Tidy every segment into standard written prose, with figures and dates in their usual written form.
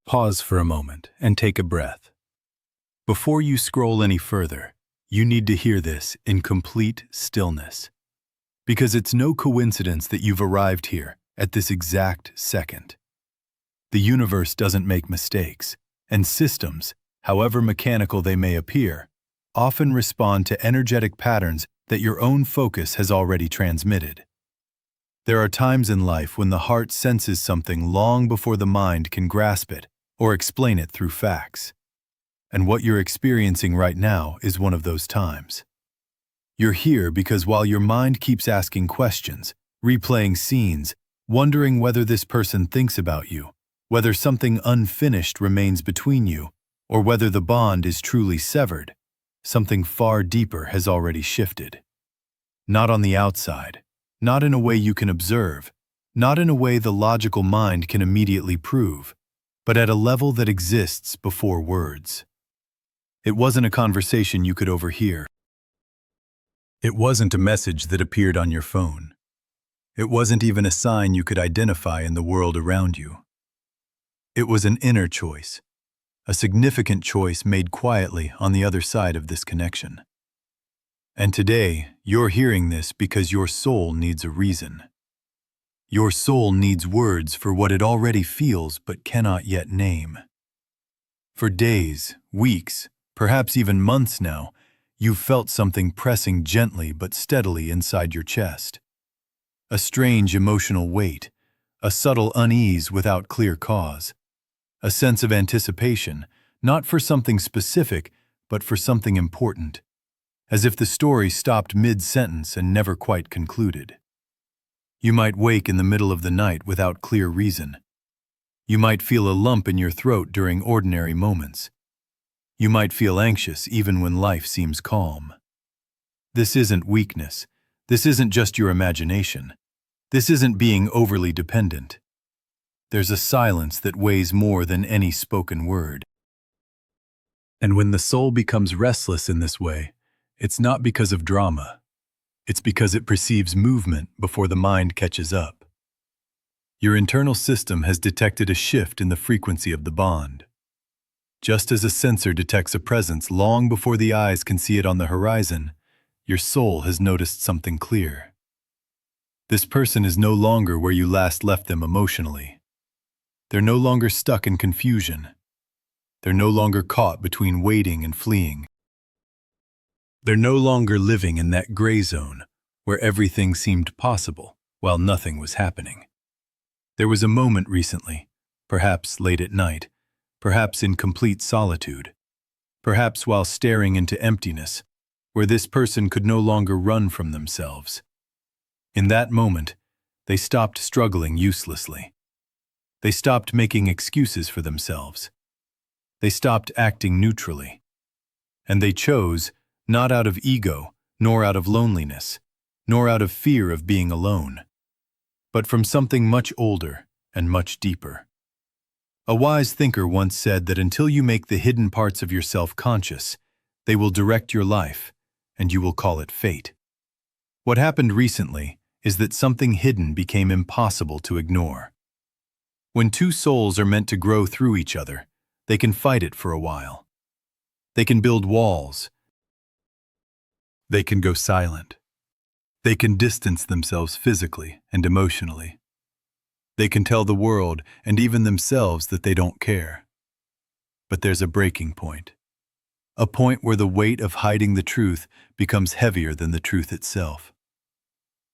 Pause for a moment and take a breath. Before you scroll any further, you need to hear this in complete stillness. Because it's no coincidence that you've arrived here at this exact second. The universe doesn't make mistakes, and systems, however mechanical they may appear, often respond to energetic patterns that your own focus has already transmitted. There are times in life when the heart senses something long before the mind can grasp it or explain it through facts. And what you're experiencing right now is one of those times. You're here because while your mind keeps asking questions, replaying scenes, wondering whether this person thinks about you, whether something unfinished remains between you, or whether the bond is truly severed, something far deeper has already shifted. Not on the outside, not in a way you can observe, not in a way the logical mind can immediately prove, but at a level that exists before words. It wasn't a conversation you could overhear. It wasn't a message that appeared on your phone. It wasn't even a sign you could identify in the world around you. It was an inner choice, a significant choice made quietly on the other side of this connection. And today, you're hearing this because your soul needs a reason. Your soul needs words for what it already feels but cannot yet name. For days, weeks, perhaps even months now, you've felt something pressing gently but steadily inside your chest. A strange emotional weight, a subtle unease without clear cause, a sense of anticipation, not for something specific, but for something important, as if the story stopped mid-sentence and never quite concluded. You might wake in the middle of the night without clear reason. You might feel a lump in your throat during ordinary moments. You might feel anxious even when life seems calm. This isn't weakness. This isn't just your imagination. This isn't being overly dependent. There's a silence that weighs more than any spoken word. And when the soul becomes restless in this way, it's not because of drama. It's because it perceives movement before the mind catches up. Your internal system has detected a shift in the frequency of the bond. Just as a sensor detects a presence long before the eyes can see it on the horizon, your soul has noticed something clear. This person is no longer where you last left them emotionally. They're no longer stuck in confusion. They're no longer caught between waiting and fleeing. They're no longer living in that gray zone where everything seemed possible while nothing was happening. There was a moment recently, perhaps late at night, perhaps in complete solitude, perhaps while staring into emptiness, where this person could no longer run from themselves. In that moment, they stopped struggling uselessly. They stopped making excuses for themselves. They stopped acting neutrally. And they chose, not out of ego, nor out of loneliness, nor out of fear of being alone, but from something much older and much deeper. A wise thinker once said that until you make the hidden parts of yourself conscious, they will direct your life, and you will call it fate. What happened recently is that something hidden became impossible to ignore. When two souls are meant to grow through each other, they can fight it for a while. They can build walls. They can go silent. They can distance themselves physically and emotionally. They can tell the world and even themselves that they don't care. But there's a breaking point. A point where the weight of hiding the truth becomes heavier than the truth itself.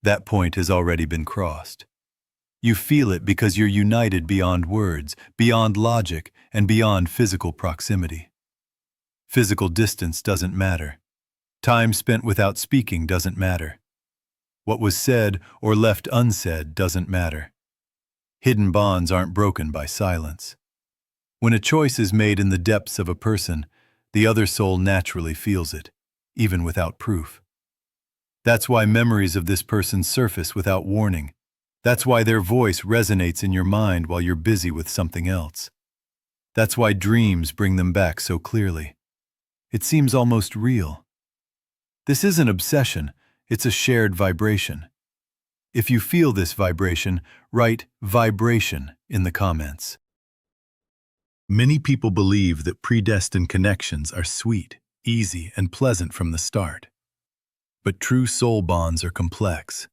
That point has already been crossed. You feel it because you're united beyond words, beyond logic, and beyond physical proximity. Physical distance doesn't matter. Time spent without speaking doesn't matter. What was said or left unsaid doesn't matter. Hidden bonds aren't broken by silence. When a choice is made in the depths of a person, the other soul naturally feels it, even without proof. That's why memories of this person surface without warning. That's why their voice resonates in your mind while you're busy with something else. That's why dreams bring them back so clearly. It seems almost real. This isn't obsession, it's a shared vibration. If you feel this vibration, write vibration in the comments. Many people believe that predestined connections are sweet, easy, and pleasant from the start. But true soul bonds are complex.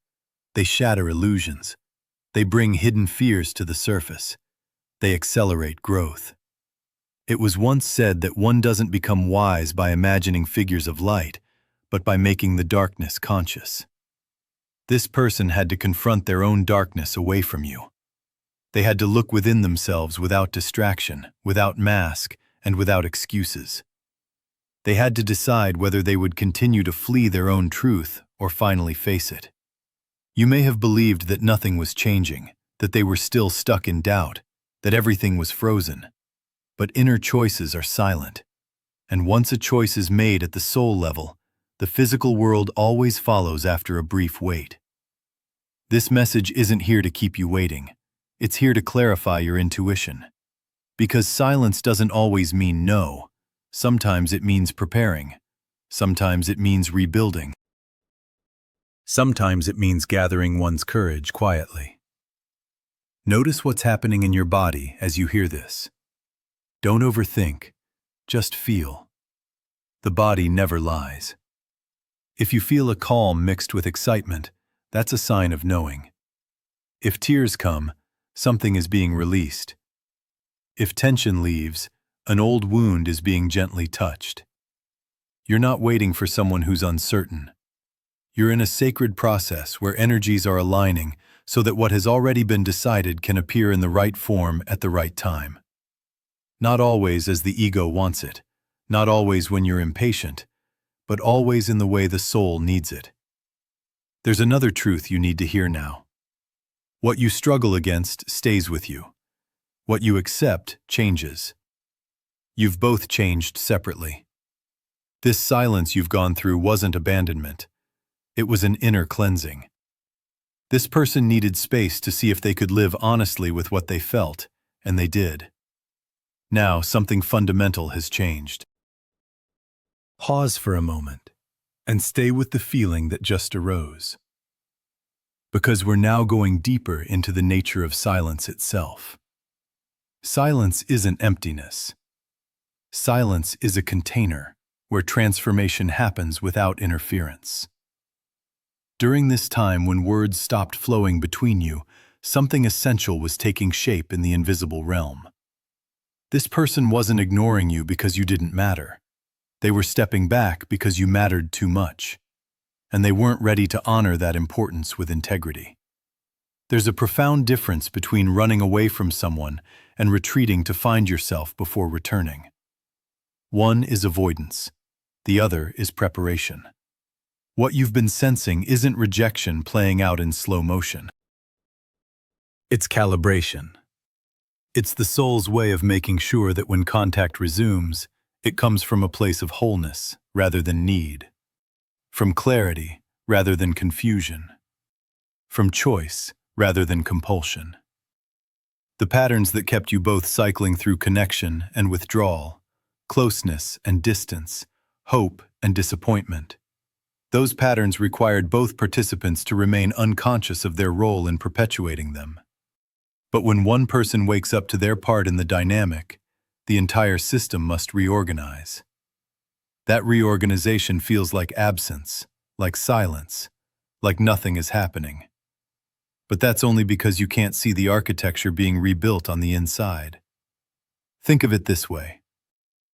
They shatter illusions. They bring hidden fears to the surface. They accelerate growth. It was once said that one doesn't become wise by imagining figures of light, but by making the darkness conscious. This person had to confront their own darkness away from you. They had to look within themselves without distraction, without mask, and without excuses. They had to decide whether they would continue to flee their own truth or finally face it. You may have believed that nothing was changing, that they were still stuck in doubt, that everything was frozen. But inner choices are silent. And once a choice is made at the soul level, the physical world always follows after a brief wait. This message isn't here to keep you waiting. It's here to clarify your intuition. Because silence doesn't always mean no. Sometimes it means preparing. Sometimes it means rebuilding. Sometimes it means gathering one's courage quietly. Notice what's happening in your body as you hear this. Don't overthink, just feel. The body never lies. If you feel a calm mixed with excitement, that's a sign of knowing. If tears come, something is being released. If tension leaves, an old wound is being gently touched. You're not waiting for someone who's uncertain. You're in a sacred process where energies are aligning so that what has already been decided can appear in the right form at the right time. Not always as the ego wants it, not always when you're impatient, but always in the way the soul needs it. There's another truth you need to hear now. What you struggle against stays with you. What you accept changes. You've both changed separately. This silence you've gone through wasn't abandonment. It was an inner cleansing. This person needed space to see if they could live honestly with what they felt, and they did. Now, something fundamental has changed. Pause for a moment and stay with the feeling that just arose. Because we're now going deeper into the nature of silence itself. Silence isn't emptiness. Silence is a container where transformation happens without interference. During this time when words stopped flowing between you, something essential was taking shape in the invisible realm. This person wasn't ignoring you because you didn't matter. They were stepping back because you mattered too much. And they weren't ready to honor that importance with integrity. There's a profound difference between running away from someone and retreating to find yourself before returning. One is avoidance. The other is preparation. What you've been sensing isn't rejection playing out in slow motion. It's calibration. It's the soul's way of making sure that when contact resumes, it comes from a place of wholeness rather than need, from clarity rather than confusion, from choice rather than compulsion. The patterns that kept you both cycling through connection and withdrawal, closeness and distance, hope and disappointment, those patterns required both participants to remain unconscious of their role in perpetuating them. But when one person wakes up to their part in the dynamic, the entire system must reorganize. That reorganization feels like absence, like silence, like nothing is happening. But that's only because you can't see the architecture being rebuilt on the inside. Think of it this way.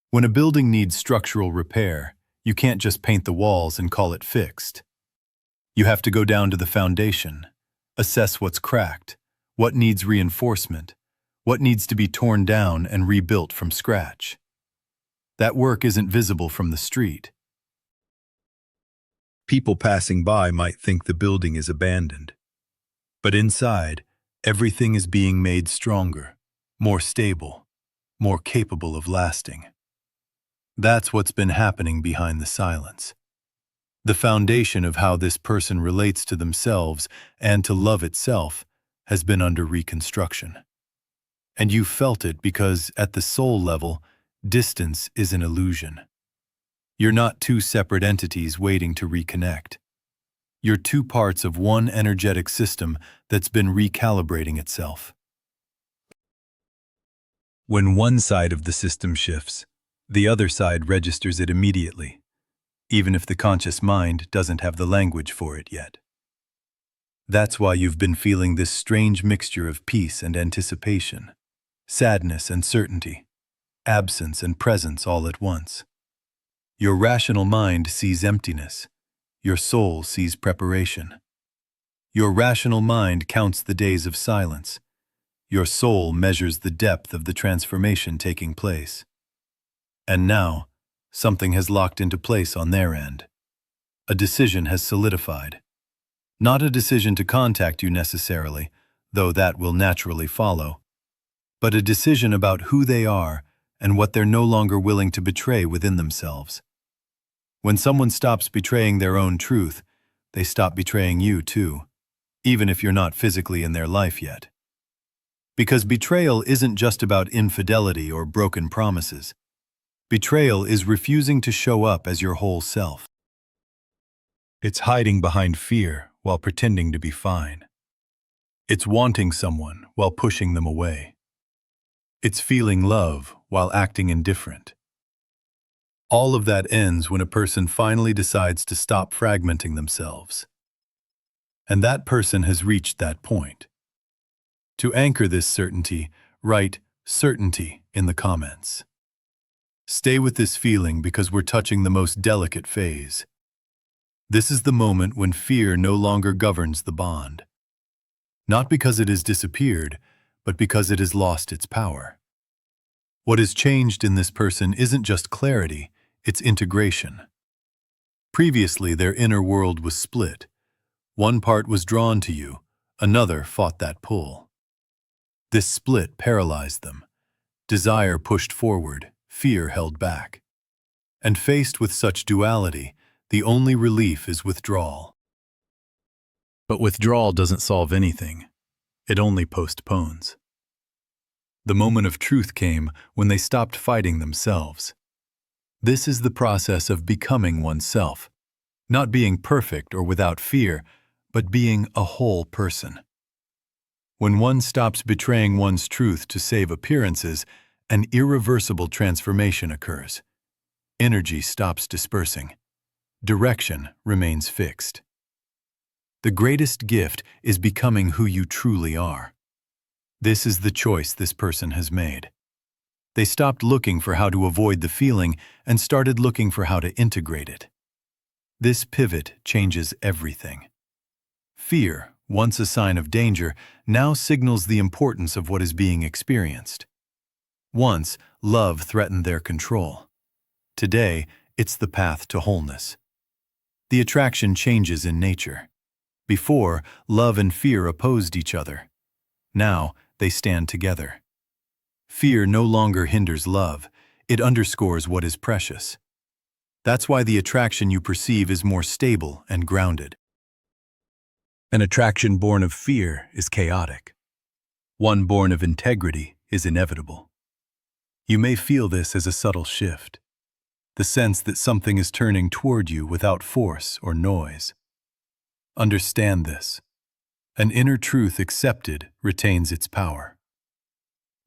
When a building needs structural repair, you can't just paint the walls and call it fixed. You have to go down to the foundation, assess what's cracked, what needs reinforcement, what needs to be torn down and rebuilt from scratch. That work isn't visible from the street. People passing by might think the building is abandoned. But inside, everything is being made stronger, more stable, more capable of lasting. That's what's been happening behind the silence. The foundation of how this person relates to themselves and to love itself has been under reconstruction. And you felt it because, at the soul level, distance is an illusion. You're not two separate entities waiting to reconnect. You're two parts of one energetic system that's been recalibrating itself. When one side of the system shifts, the other side registers it immediately, even if the conscious mind doesn't have the language for it yet. That's why you've been feeling this strange mixture of peace and anticipation, sadness and certainty, absence and presence all at once. Your rational mind sees emptiness. Your soul sees preparation. Your rational mind counts the days of silence. Your soul measures the depth of the transformation taking place. And now, something has locked into place on their end. A decision has solidified. Not a decision to contact you necessarily, though that will naturally follow, but a decision about who they are and what they're no longer willing to betray within themselves. When someone stops betraying their own truth, they stop betraying you too, even if you're not physically in their life yet. Because betrayal isn't just about infidelity or broken promises. Betrayal is refusing to show up as your whole self. It's hiding behind fear while pretending to be fine. It's wanting someone while pushing them away. It's feeling love while acting indifferent. All of that ends when a person finally decides to stop fragmenting themselves. And that person has reached that point. To anchor this certainty, write certainty in the comments. Stay with this feeling because we're touching the most delicate phase. This is the moment when fear no longer governs the bond. Not because it has disappeared, but because it has lost its power. What has changed in this person isn't just clarity, it's integration. Previously, their inner world was split. One part was drawn to you, another fought that pull. This split paralyzed them. Desire pushed forward, fear held back. And faced with such duality, the only relief is withdrawal. But withdrawal doesn't solve anything. It only postpones. The moment of truth came when they stopped fighting themselves. This is the process of becoming oneself, not being perfect or without fear, but being a whole person. When one stops betraying one's truth to save appearances, an irreversible transformation occurs. Energy stops dispersing. Direction remains fixed. The greatest gift is becoming who you truly are. This is the choice this person has made. They stopped looking for how to avoid the feeling and started looking for how to integrate it. This pivot changes everything. Fear, once a sign of danger, now signals the importance of what is being experienced. Once, love threatened their control. Today, it's the path to wholeness. The attraction changes in nature. Before, love and fear opposed each other. Now, they stand together. Fear no longer hinders love, it underscores what is precious. That's why the attraction you perceive is more stable and grounded. An attraction born of fear is chaotic. One born of integrity is inevitable. You may feel this as a subtle shift, the sense that something is turning toward you without force or noise. Understand this. An inner truth accepted retains its power.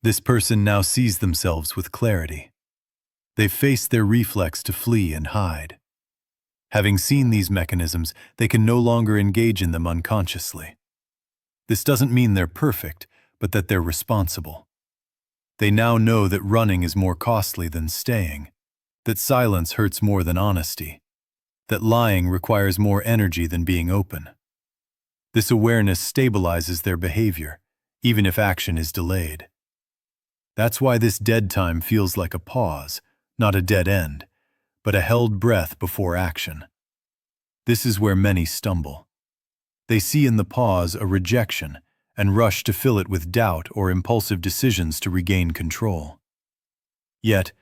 This person now sees themselves with clarity. They face their reflex to flee and hide. Having seen these mechanisms, they can no longer engage in them unconsciously. This doesn't mean they're perfect, but that they're responsible. They now know that running is more costly than staying, that silence hurts more than honesty, that lying requires more energy than being open. This awareness stabilizes their behavior, even if action is delayed. That's why this dead time feels like a pause, not a dead end, but a held breath before action. This is where many stumble. They see in the pause a rejection and rush to fill it with doubt or impulsive decisions to regain control. Yet,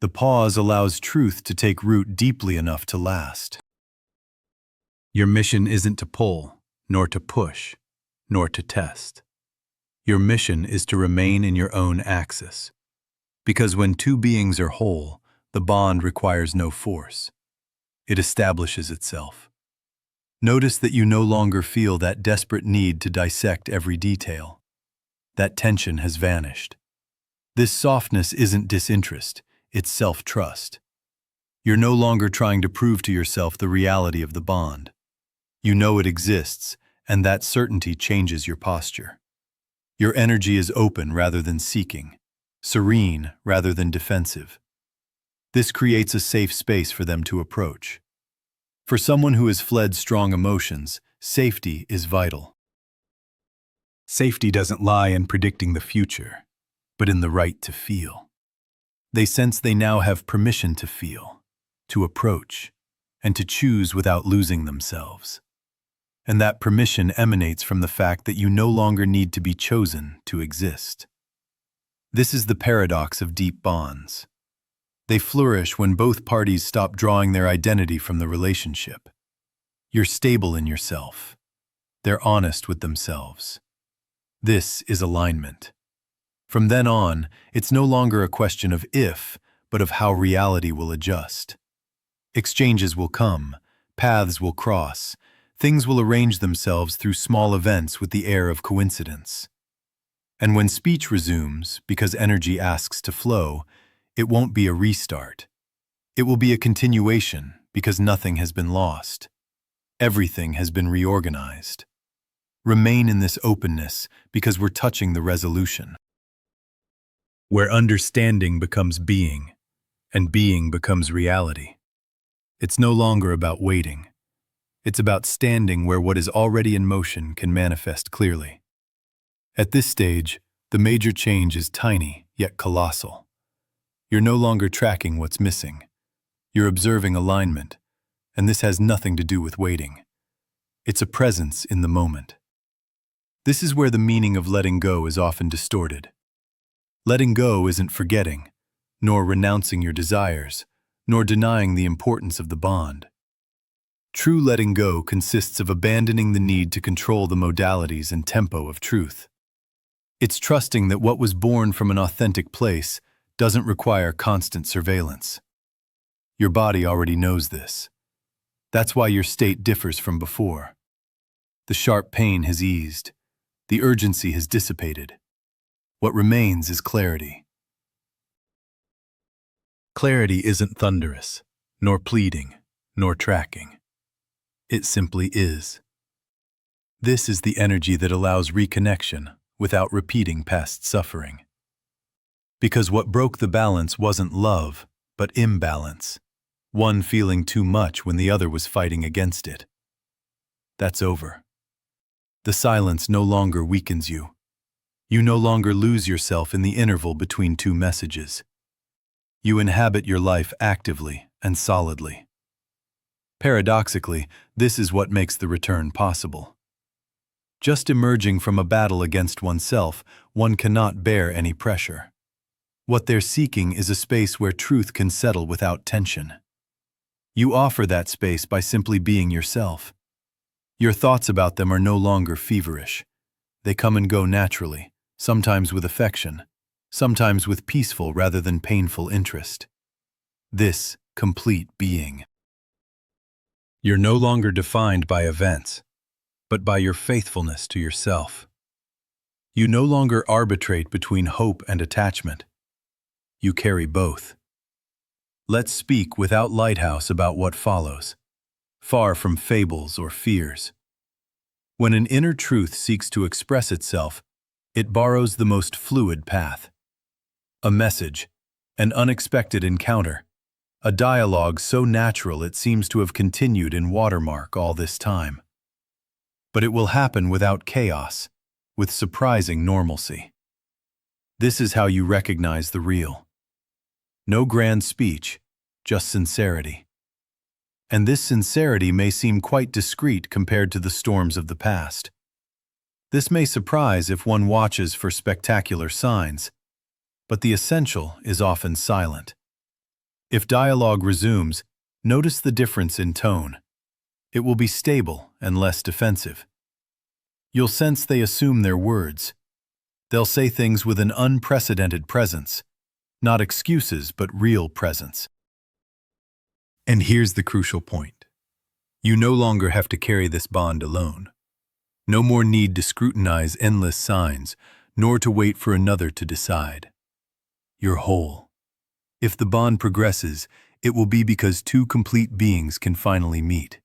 the pause allows truth to take root deeply enough to last. Your mission isn't to pull, nor to push, nor to test. Your mission is to remain in your own axis. Because when two beings are whole, the bond requires no force. It establishes itself. Notice that you no longer feel that desperate need to dissect every detail. That tension has vanished. This softness isn't disinterest, it's self-trust. You're no longer trying to prove to yourself the reality of the bond. You know it exists, and that certainty changes your posture. Your energy is open rather than seeking, serene rather than defensive. This creates a safe space for them to approach. For someone who has fled strong emotions, safety is vital. Safety doesn't lie in predicting the future, but in the right to feel. They sense they now have permission to feel, to approach, and to choose without losing themselves. And that permission emanates from the fact that you no longer need to be chosen to exist. This is the paradox of deep bonds. They flourish when both parties stop drawing their identity from the relationship. You're stable in yourself. They're honest with themselves. This is alignment. From then on, it's no longer a question of if, but of how reality will adjust. Exchanges will come, paths will cross, things will arrange themselves through small events with the air of coincidence. And when speech resumes, because energy asks to flow, it won't be a restart. It will be a continuation, because nothing has been lost. Everything has been reorganized. Remain in this openness, because we're touching the resolution. Where understanding becomes being, and being becomes reality. It's no longer about waiting. It's about standing where what is already in motion can manifest clearly. At this stage, the major change is tiny, yet colossal. You're no longer tracking what's missing. You're observing alignment, and this has nothing to do with waiting. It's a presence in the moment. This is where the meaning of letting go is often distorted. Letting go isn't forgetting, nor renouncing your desires, nor denying the importance of the bond. True letting go consists of abandoning the need to control the modalities and tempo of truth. It's trusting that what was born from an authentic place doesn't require constant surveillance. Your body already knows this. That's why your state differs from before. The sharp pain has eased. The urgency has dissipated. What remains is clarity. Clarity isn't thunderous, nor pleading, nor tracking. It simply is. This is the energy that allows reconnection without repeating past suffering. Because what broke the balance wasn't love, but imbalance. One feeling too much when the other was fighting against it. That's over. The silence no longer weakens you. You no longer lose yourself in the interval between two messages. You inhabit your life actively and solidly. Paradoxically, this is what makes the return possible. Just emerging from a battle against oneself, one cannot bear any pressure. What they're seeking is a space where truth can settle without tension. You offer that space by simply being yourself. Your thoughts about them are no longer feverish. They come and go naturally, sometimes with affection, sometimes with peaceful rather than painful interest. This complete being. You're no longer defined by events, but by your faithfulness to yourself. You no longer arbitrate between hope and attachment. You carry both. Let's speak without lighthouse about what follows, far from fables or fears. When an inner truth seeks to express itself, it borrows the most fluid path. A message, an unexpected encounter, a dialogue so natural it seems to have continued in watermark all this time. But it will happen without chaos, with surprising normalcy. This is how you recognize the real. No grand speech, just sincerity. And this sincerity may seem quite discreet compared to the storms of the past. This may surprise if one watches for spectacular signs, but the essential is often silent. If dialogue resumes, notice the difference in tone. It will be stable and less defensive. You'll sense they assume their words. They'll say things with an unprecedented presence, not excuses but real presence. And here's the crucial point. You no longer have to carry this bond alone. No more need to scrutinize endless signs, nor to wait for another to decide. you're whole. If the bond progresses, it will be because two complete beings can finally meet.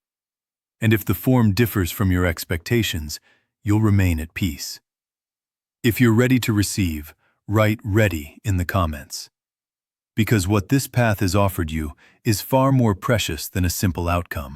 And if the form differs from your expectations, you'll remain at peace. If you're ready to receive, write "ready" in the comments. Because what this path has offered you is far more precious than a simple outcome.